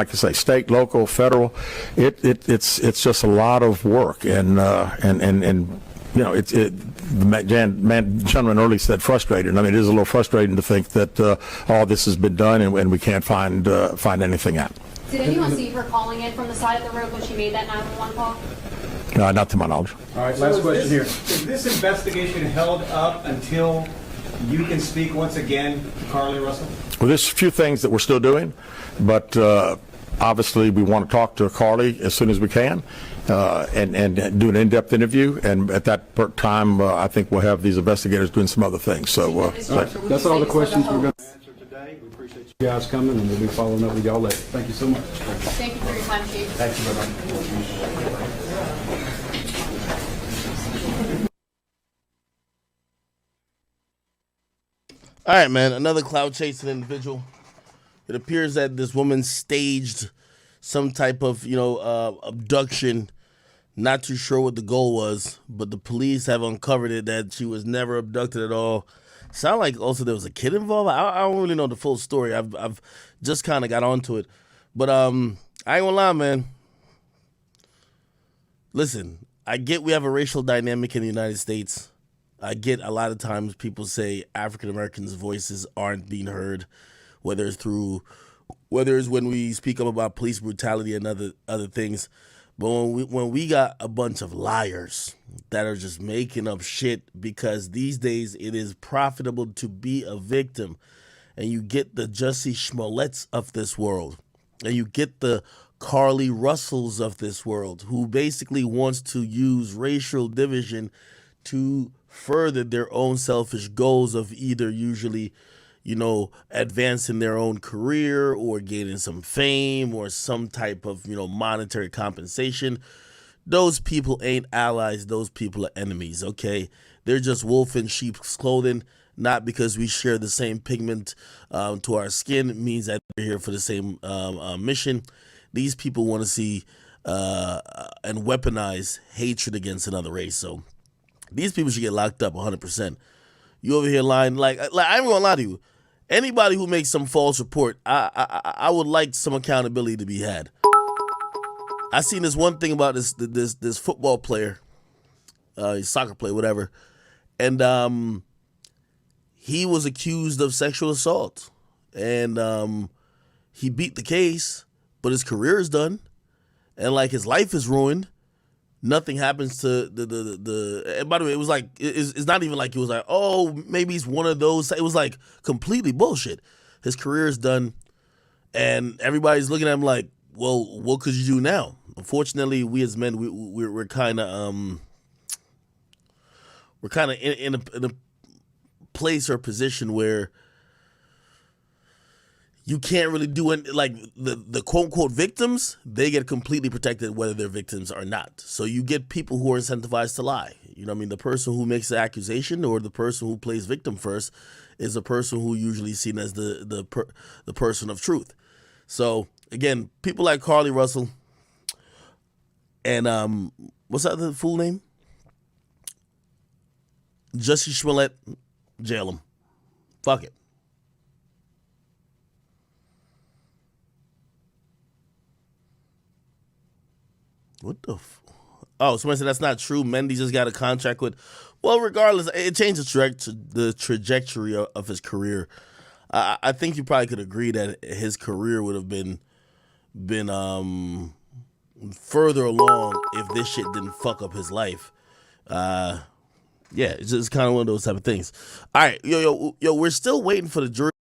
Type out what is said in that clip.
like I say, state, local, federal, it's just a lot of work, and you know, the gentleman earlier said frustrated. I mean, it is a little frustrating to think that all this has been done and we can't find anything out. Did anyone see her calling in from the side of the road when she made that 911 call? No, not to my knowledge. All right, last question here. Is this investigation held up until you can speak once again to Carlee Russell? Well, there's a few things that we're still doing, but obviously we want to talk to Carlee as soon as we can and do an in-depth interview. And at that time, I think we'll have these investigators doing some other things. So that's all the questions we're going to answer today. We appreciate you guys coming, and we'll be following up with y'all later. Thank you so much. Thank you for your time, Chief. Thank you very much. All right, man, another cloud chasing individual. It appears that this woman staged some type of, abduction. Not too sure what the goal was, but the police have uncovered it that she was never abducted at all. Sound like also there was a kid involved. I don't really know the full story. I've just kind of got onto it, but I ain't gonna lie, man. Listen, I get we have a racial dynamic in the United States. I get a lot of times people say African Americans' voices aren't being heard, whether it's when we speak up about police brutality and other things. But when we got a bunch of liars that are just making up shit, because these days it is profitable to be a victim, and you get the Jussie Smollett's of this world, and you get the Carlee Russells of this world, who basically wants to use racial division to further their own selfish goals of either usually, advancing their own career or gaining some fame or some type of, monetary compensation. Those people ain't allies. Those people are enemies, okay? They're just wolf in sheep's clothing. Not because we share the same pigment to our skin means that they're here for the same mission. These people want to see and weaponize hatred against another race. So these people should get locked up 100%. You over here lying, like I ain't gonna lie to you. Anybody who makes some false report, I would like some accountability to be had. I seen this one thing about this football player, soccer player, whatever, and he was accused of sexual assault, and he beat the case, but his career is done, and like his life is ruined. Nothing happens to the and by the way, it was like, it's not even like it was like, oh, maybe he's one of those. It was like completely bullshit. His career is done, and everybody's looking at him like, well, what could you do now? Unfortunately, we as men, we're kind of in a place or position where you can't really do it. Like the quote unquote victims, they get completely protected whether they're victims or not. So you get people who are incentivized to lie. You know what I mean? The person who makes the accusation or the person who plays victim first is the person who usually seen as the person of truth. So again, people like Carlee Russell and what's that other fool name? Jussie Smollett, jail him. Fuck it. What the Oh, somebody said that's not true. Mendy just got a contract with... Well, regardless, it changed the trajectory of his career. I think you probably could agree that his career would have been further along if this shit didn't fuck up his life. Yeah, it's just kind of one of those type of things. All right, yo, we're still waiting for the jury